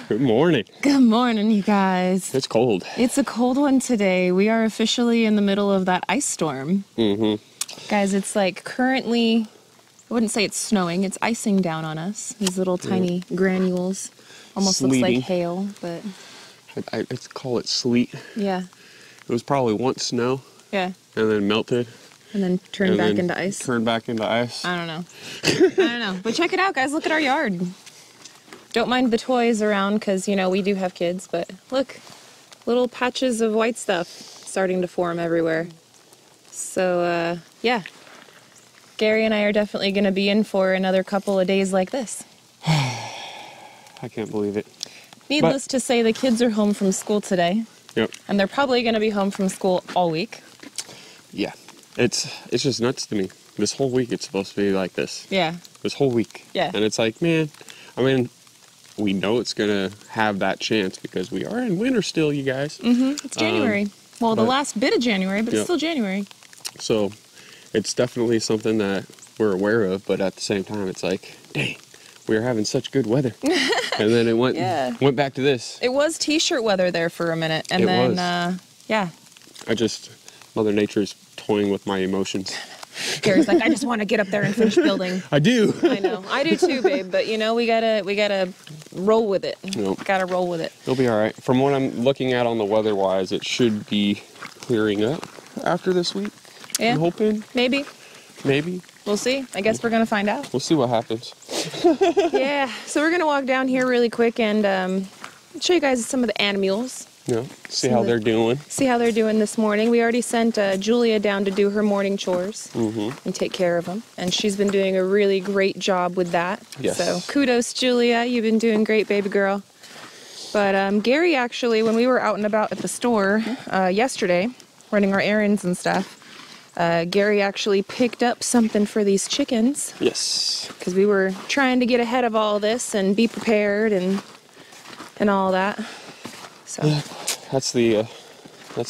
Good morning. Good morning, you guys. It's cold. It's a cold one today. We are officially in the middle of that ice storm. Guys, it's like currently, I wouldn't say it's snowing, it's icing down on us. These little tiny granules. Almost Sleeting. looks like hail, but... I'd call it sleet. Yeah. It was probably once snow. Yeah. And then melted. And then turned back into ice. Turned back into ice. I don't know. I don't know. But check it out, guys. Look at our yard. Don't mind the toys around because, you know, we do have kids. But look, little patches of white stuff starting to form everywhere. So, yeah. Gary and I are definitely going to be in for another couple of days like this. I can't believe it. Needless to say, the kids are home from school today. Yep. And they're probably going to be home from school all week. Yeah. It's just nuts to me. This whole week it's supposed to be like this. Yeah. This whole week. Yeah. And it's like, man, I mean, we know it's going to have that chance because we are in winter still, you guys. It's January. Well, the last bit of January, but it's still January. So it's definitely something that we're aware of, but at the same time, it's like, dang, we were having such good weather. And then it went back to this. It was t-shirt weather there for a minute. And yeah. Mother Nature's toying with my emotions. Gary's like, I just want to get up there and finish building. I do. I know. I do too, babe. But, you know, we gotta roll with it. Nope. Gotta roll with it. It'll be all right. From what I'm looking at on the weather-wise, it should be clearing up after this week. Yeah. I'm hoping. Maybe. Maybe. We'll see. I guess we're going to find out. We'll see what happens. Yeah. So we're going to walk down here really quick and show you guys some of the animals. Yeah. See how they're doing. See how they're doing this morning. We already sent Julia down to do her morning chores and take care of them. And she's been doing a really great job with that. Yes. So kudos, Julia. You've been doing great, baby girl. But Gary, actually, when we were out and about at the store yesterday, running our errands and stuff, Gary actually picked up something for these chickens. Yes. Because we were trying to get ahead of all this and be prepared and all that. So yeah, that's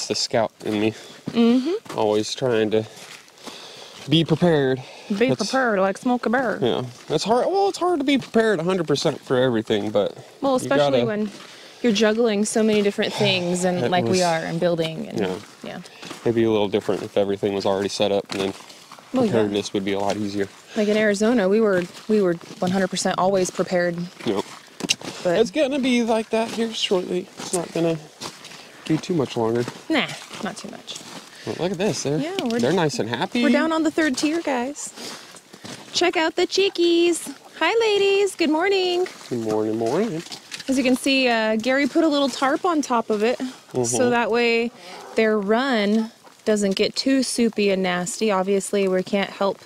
the scout in me. Always trying to be prepared. Be prepared like smoke a bear. Yeah, that's hard. Well, it's hard to be prepared 100% for everything, but well, especially when you're juggling so many different things and like we are and building and yeah. Maybe a little different if everything was already set up, and then preparedness would be a lot easier. Like in Arizona, we were 100% always prepared. Yep. But it's gonna be like that here shortly. It's not gonna be too much longer. Nah, not too much. Well, look at this. They're nice and happy. We're down on the 3rd tier, guys. Check out the chickies. Hi, ladies. Good morning. Good morning, morning. As you can see, Gary put a little tarp on top of it, so that way their run doesn't get too soupy and nasty. Obviously, we can't help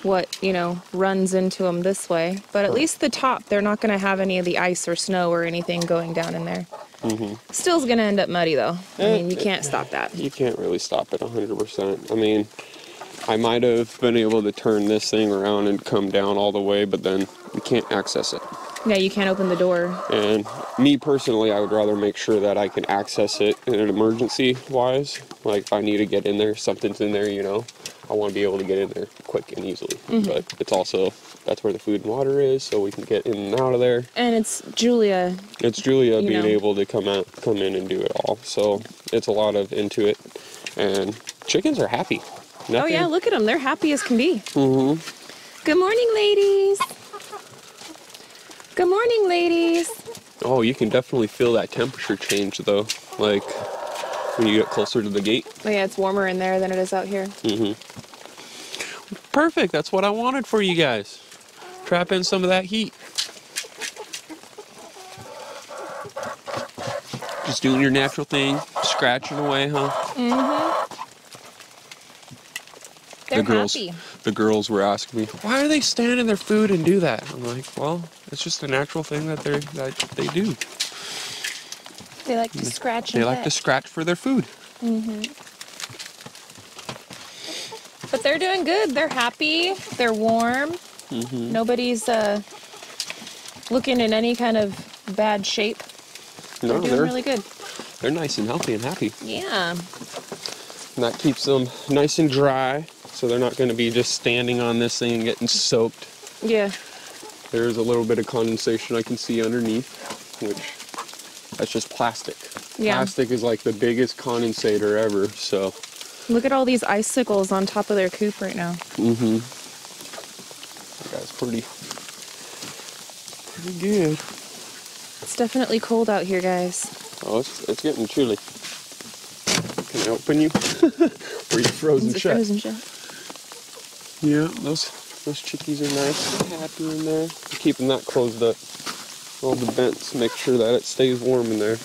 what, you know, runs into them this way. But at least the top, they're not going to have any of the ice or snow or anything going down in there. Still's going to end up muddy, though. I mean, you can't stop that. You can't really stop it 100%. I mean, I might have been able to turn this thing around and come down all the way, but then we can't access it. Yeah, you can't open the door. And me personally, I would rather make sure that I can access it in an emergency-wise. Like if I need to get in there, something's in there, you know. I want to be able to get in there quick and easily. But it's also, that's where the food and water is, so we can get in and out of there. And it's Julia. It's Julia being able to come in and do it all. So it's a lot of into it. And chickens are happy. Nothing. Oh yeah, look at them. They're happy as can be. Good morning, ladies. Good morning, ladies. Oh, you can definitely feel that temperature change, though. Like, when you get closer to the gate. Oh yeah, it's warmer in there than it is out here. Perfect. That's what I wanted for you guys. Trap in some of that heat. Just doing your natural thing. Scratching away, huh? They're happy. The girls were asking me, why are they stand in their food and do that? I'm like, well, it's just a natural thing that they do. They like to scratch. They like to scratch for their food. But they're doing good. They're happy. They're warm. Nobody's looking in any kind of bad shape. No, they're doing really good. They're nice and healthy and happy. Yeah. And that keeps them nice and dry, so they're not going to be just standing on this thing and getting soaked. Yeah. There's a little bit of condensation I can see underneath, which that's just plastic. Yeah. Plastic is like the biggest condensator ever, so. Look at all these icicles on top of their coop right now. Mm-hmm. That's pretty good. It's definitely cold out here, guys. Oh, it's getting chilly. Can I open you? Or you frozen shut? Frozen shut. Yeah, those chickies are nice and happy in there. Keeping that closed up. All the vents, make sure that it stays warm in there.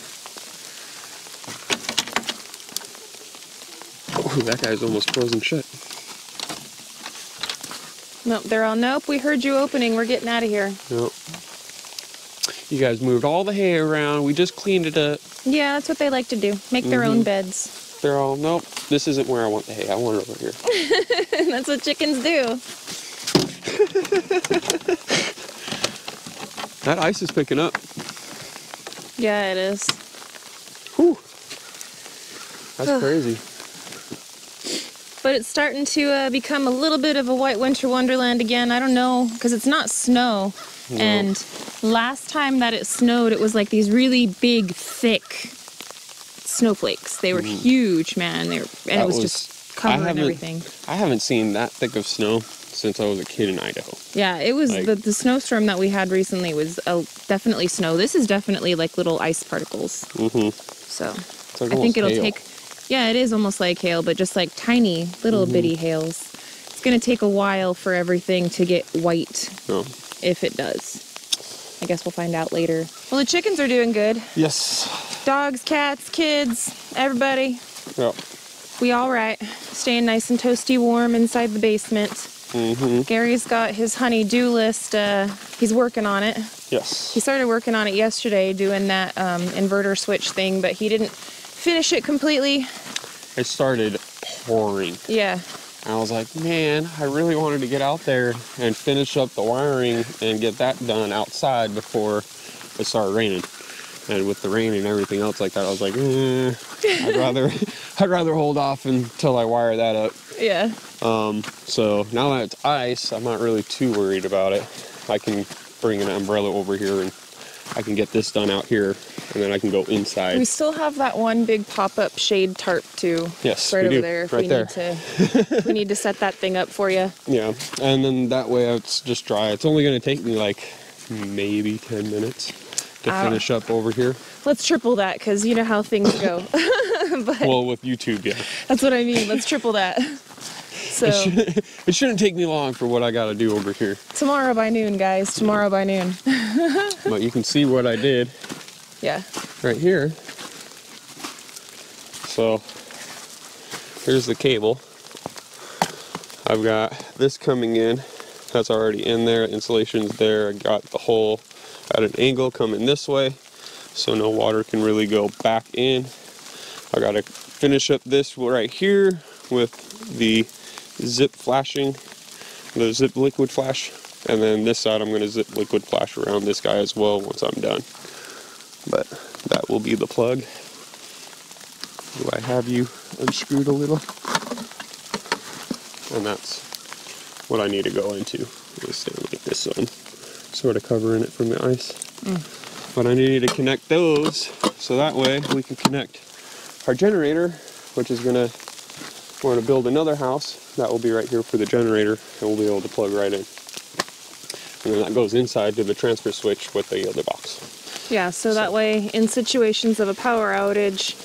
Oh, that guy's almost frozen shut. Nope, they're all, nope, we heard you opening. We're getting out of here. Yep. You guys moved all the hay around. We just cleaned it up. Yeah, that's what they like to do. Make their own beds. They're all, nope, this isn't where I want the hay. I want it over here. That's what chickens do. That ice is picking up. Yeah, it is. Whew. That's crazy. But it's starting to become a little bit of a white winter wonderland again. I don't know, because it's not snow. No. And last time that it snowed, it was like these really big, thick snowflakes. They were huge, man. And it was just covering everything. I haven't seen that thick of snow since I was a kid in Idaho. Yeah, it was like, the snowstorm that we had recently was definitely snow. This is definitely like little ice particles. Mm-hmm. So like I think it'll hail. Yeah, it is almost like hail, but just like tiny little bitty hails. It's going to take a while for everything to get white, if it does. I guess we'll find out later. Well, the chickens are doing good. Yes. Dogs, cats, kids, everybody. Yep. We all right. Staying nice and toasty warm inside the basement. Mm-hmm. Gary's got his honey-do list. He's working on it. Yes. He started working on it yesterday, doing that inverter switch thing, but he didn't finish it completely. It started pouring. Yeah. I was like, man, I really wanted to get out there and finish up the wiring and get that done outside before it started raining. And with the rain and everything else like that, I was like, I'd rather hold off until I wire that up. Yeah. So now that it's ice, I'm not really too worried about it. I can bring an umbrella over here and I can get this done out here, and then I can go inside. We still have that one big pop-up shade tarp too. Yes, right we over do. there. If right we there. Need we need to set that thing up for you. Yeah, and then that way it's just dry. It's only going to take me like maybe 10 minutes to finish up over here. Let's triple that, because you know how things go. But well, with YouTube, yeah. That's what I mean. Let's triple that. So it shouldn't take me long for what I got to do over here. Tomorrow by noon, guys. Tomorrow by noon. But you can see what I did. Yeah. Right here. So here's the cable. I've got this coming in. That's already in there. Insulation's there. I got the hole at an angle coming this way, so no water can really go back in. I got to finish up this right here with the zip flashing, the zip liquid flash, and then this side I'm going to zip liquid flash around this guy as well once I'm done. But that will be the plug. Do I have you unscrewed a little? And that's what I need to go into. Stay like this on, sort of covering it from the ice. But I need to connect those so that way we can connect our generator, which is we're going to build another house that will be right here for the generator, and we'll be able to plug right in. And then that goes inside to the transfer switch with the other box. Yeah, so that way in situations of a power outage,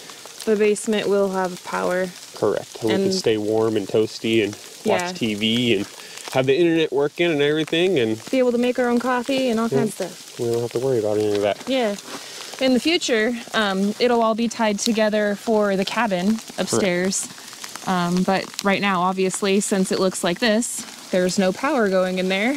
the basement will have power. Correct. And we can stay warm and toasty and watch TV and have the internet working and everything, and be able to make our own coffee and all kinds of stuff. We don't have to worry about any of that. Yeah. In the future, it'll all be tied together for the cabin upstairs. But right now, obviously, since it looks like this, there's no power going in there.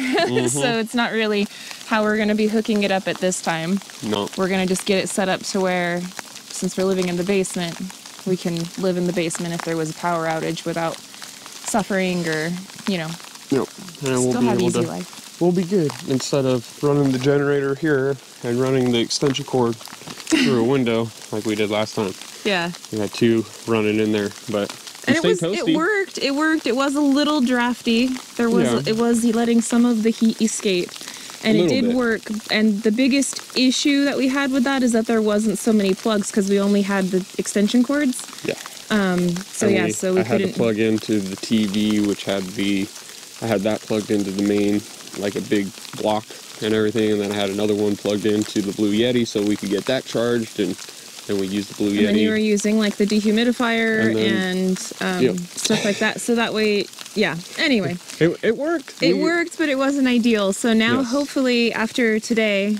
So it's not really how we're going to be hooking it up at this time. No. We're going to just get it set up to where, since we're living in the basement, we can live in the basement if there was a power outage without suffering or, you know, no. And we'll still have easy life. We'll be good. Instead of running the generator here and running the extension cord through a window like we did last time. Yeah. We had two running in there, but and it worked. It was a little drafty. It was letting some of the heat escape. And it did work. And the biggest issue that we had with that is that there wasn't so many plugs because we only had the extension cords. Yeah. So yeah, so we I had to plug into the TV, which had I had that plugged into the main, like a big block and everything, and then I had another one plugged into the Blue Yeti so we could get that charged, and then we used the Blue Yeti. And then you were using like the dehumidifier and stuff like that, so that way, yeah. Anyway, it worked. It worked, but it wasn't ideal. So now, hopefully, after today,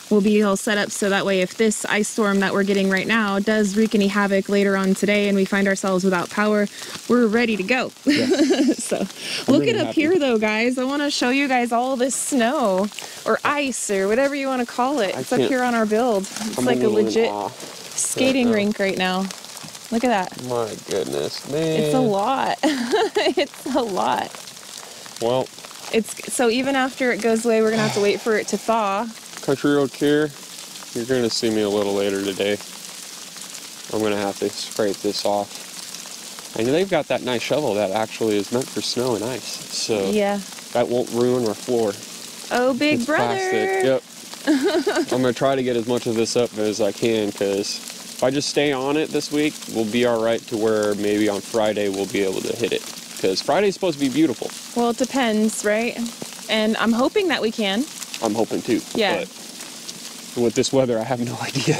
we'll be all set up so that way if this ice storm that we're getting right now does wreak any havoc later on today and we find ourselves without power, we're ready to go. Yeah. So look really up here though, guys. I want to show you guys all this snow or ice or whatever you want to call it. It's up here on our build. It's like a legit skating rink right now. Look at that. My goodness, man. It's a lot. It's a lot. Well, so even after it goes away, we're gonna have to wait for it to thaw. Country Road Care, you're going to see me a little later today. I'm going to have to scrape this off. And they've got that nice shovel that actually is meant for snow and ice. So that won't ruin our floor. Oh, big brother. Plastic. Yep. I'm going to try to get as much of this up as I can, because if I just stay on it this week, we'll be all right to where maybe on Friday we'll be able to hit it. Because Friday's supposed to be beautiful. Well, it depends, right? And I'm hoping that we can. I'm hoping too. Yeah. But with this weather, I have no idea.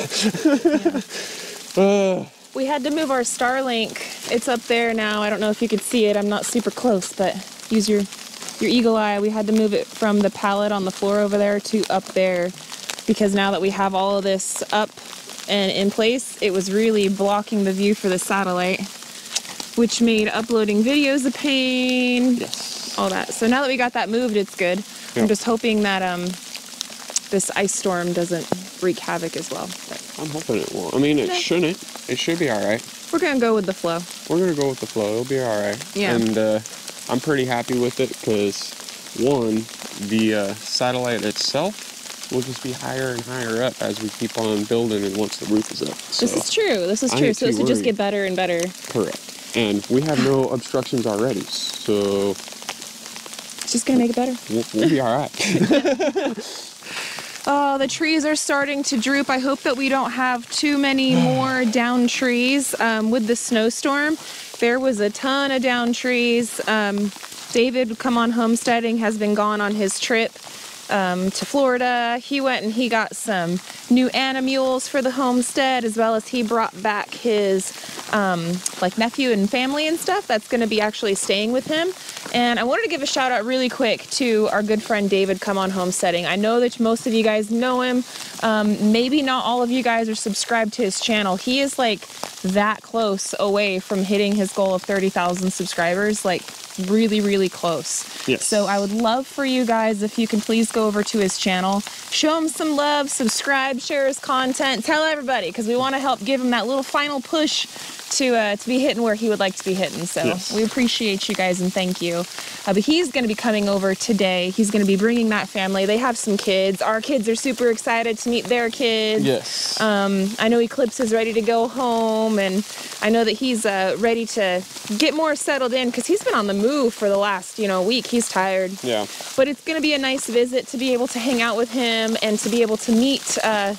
We had to move our Starlink. It's up there now. I don't know if you could see it. I'm not super close, but use your eagle eye. We had to move it from the pallet on the floor over there to up there because now that we have all of this up and in place, it was really blocking the view for the satellite, which made uploading videos a pain. Yes. All that. So now that we got that moved, it's good. I'm just hoping that this ice storm doesn't wreak havoc as well. But I'm hoping it won't. I mean, it shouldn't. It should be all right. We're going to go with the flow. We're going to go with the flow. It'll be all right. Yeah. And I'm pretty happy with it because, one, the satellite itself will just be higher and higher up as we keep on building and once the roof is up. So this is true. This is true. So this will just get better and better. Correct. And we have no obstructions already, so it's just going to make it better. We'll be all right. Oh, the trees are starting to droop. I hope that we don't have too many more down trees. With the snowstorm, there was a ton of down trees. David, Come On Homesteading, has been gone on his trip to Florida. He went and he got some new animals for the homestead, as well as he brought back his like nephew and family and stuff that's going to be actually staying with him. And I wanted to give a shout out really quick to our good friend David, Come On Homesteading. I know that most of you guys know him. Maybe not all of you guys are subscribed to his channel. He is like that close away from hitting his goal of 30,000 subscribers, like really, really close. Yes. So I would love for you guys if you can please go over to his channel, show him some love, subscribe, share his content, tell everybody, because we want to help give him that little final push to be hitting where he would like to be hitting. So we appreciate you guys and thank you. But he's going to be coming over today. He's going to be bringing that family. They have some kids. Our kids are super excited to meet their kids. Yes. I know Eclipse is ready to go home, and I know that he's ready to get more settled in because he's been on the move for the last, week. He's tired. Yeah. But it's going to be a nice visit to be able to hang out with him and to be able to meet, I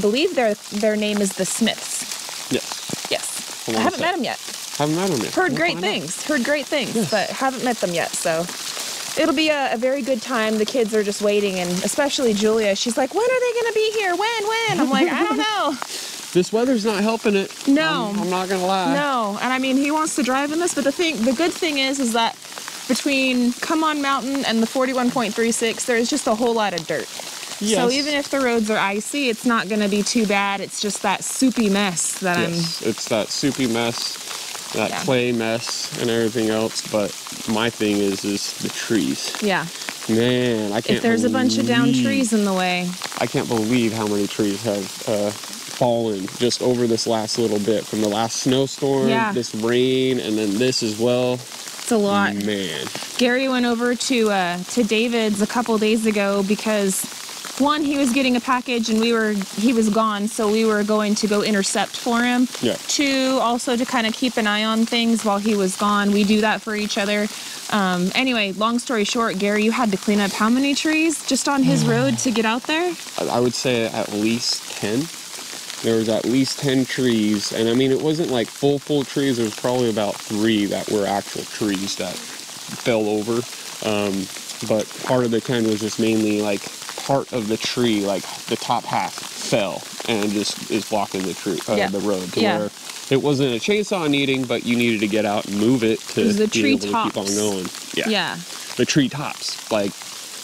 believe their name is the Smiths. Yes. Yes. I haven't met him yet. Haven't met him yet. Heard great things, yes. but haven't met them yet. So it'll be a very good time. The kids are just waiting, and especially Julia. She's like, when are they going to be here? When? I'm like, I don't know. This weather's not helping it. No. I'm not going to lie. No. And I mean, he wants to drive in this, but the good thing is that between Come On Mountain and the 41.36, there's just a whole lot of dirt. Yes. So even if the roads are icy, it's not going to be too bad. It's just that soupy mess that it's that soupy mess, that clay mess and everything else. But my thing is the trees. Yeah. Man, I can't If there's a bunch of down trees in the way. I can't believe how many trees have fallen just over this last little bit. From the last snowstorm, this rain, and then this as well. It's a lot. Man. Gary went over to David's a couple days ago because one, he was getting a package and he was gone, so we were going to go intercept for him. Yeah. Two, also to kind of keep an eye on things while he was gone. We do that for each other. Anyway, long story short, Gary, you had to clean up how many trees just on his road to get out there? I would say at least 10. There was at least 10 trees, and I mean, it wasn't like full trees. There was probably about 3 that were actual trees that fell over. But part of the 10 was just mainly like part of the tree, like the top half fell and just is blocking the tree, the road. To where it wasn't a chainsaw needing, but you needed to get out and move it to the be tree able tops. to keep on going. Yeah. The tree tops, like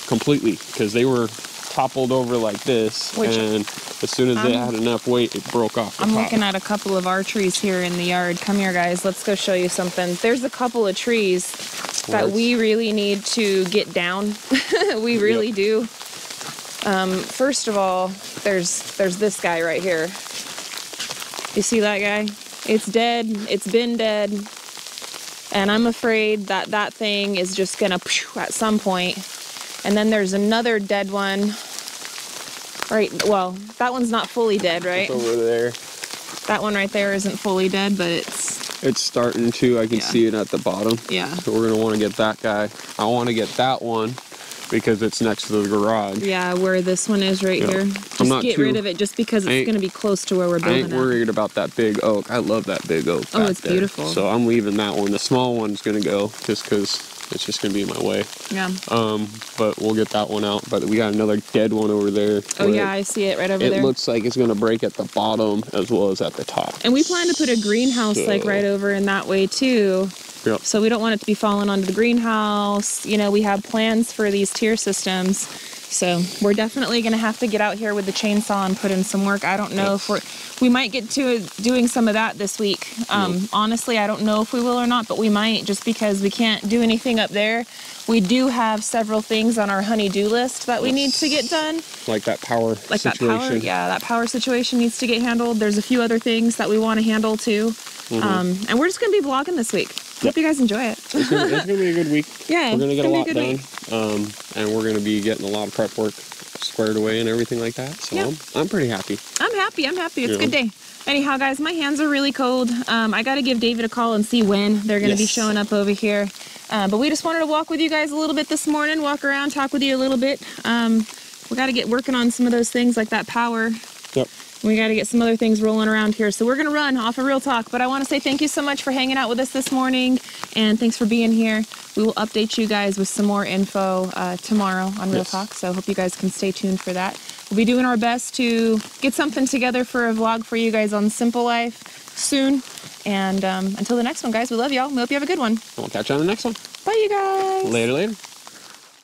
completely, because they were toppled over like this, and as soon as they had enough weight, it broke off the top. Looking at a couple of our trees here in the yard. Come here, guys. Let's go show you something. There's a couple of trees that we really need to get down. We really do. First of all, there's this guy right here. You see that guy? It's dead. It's been dead. And I'm afraid that that thing is just gonna at some point. And then there's another dead one. Right, well, that one's not fully dead, right? It's over there. That one right there isn't fully dead, but it's starting to. I can see it at the bottom. Yeah. So we're gonna want to get that guy. I want to get that one because it's next to the garage. Yeah, where this one is right here. Just I'm not get rid of it just because it's gonna be close to where we're building. I ain't worried about that big oak. I love that big oak. Oh, it's beautiful. So I'm leaving that one. The small one's gonna go just because it's just gonna be in my way. Yeah. But we'll get that one out. But we got another dead one over there. Oh yeah, I see it right over there. It looks like it's gonna break at the bottom as well as at the top. And we plan to put a greenhouse like right over in that way too. Yep. So we don't want it to be falling onto the greenhouse. You know, we have plans for these tier systems. So we're definitely going to have to get out here with the chainsaw and put in some work. I don't know if we might get to doing some of that this week. Honestly, I don't know if we will or not, but we might, just because we can't do anything up there. We do have several things on our honey-do list that we need to get done. Like that power situation. That power situation needs to get handled. There's a few other things that we want to handle too. And we're just going to be vlogging this week. Hope you guys enjoy it. It's gonna be a good week. Yeah, we're gonna get a lot done, and we're gonna be getting a lot of prep work squared away and everything like that. So I'm pretty happy. I'm happy. It's a good day. Anyhow, guys, my hands are really cold. I got to give David a call and see when they're going to be showing up over here. But we just wanted to walk with you guys a little bit this morning, walk around, talk with you a little bit. We got to get working on some of those things like that power. Yep. We got to get some other things rolling around here. So we're going to run off of Real Talk. But I want to say thank you so much for hanging out with us this morning. And thanks for being here. We will update you guys with some more info tomorrow on Real Talk. So hope you guys can stay tuned for that. We'll be doing our best to get something together for a vlog for you guys on Simple Life soon. And until the next one, guys, we love y'all. We hope you have a good one. We'll catch you on the next one. Bye, you guys. Later.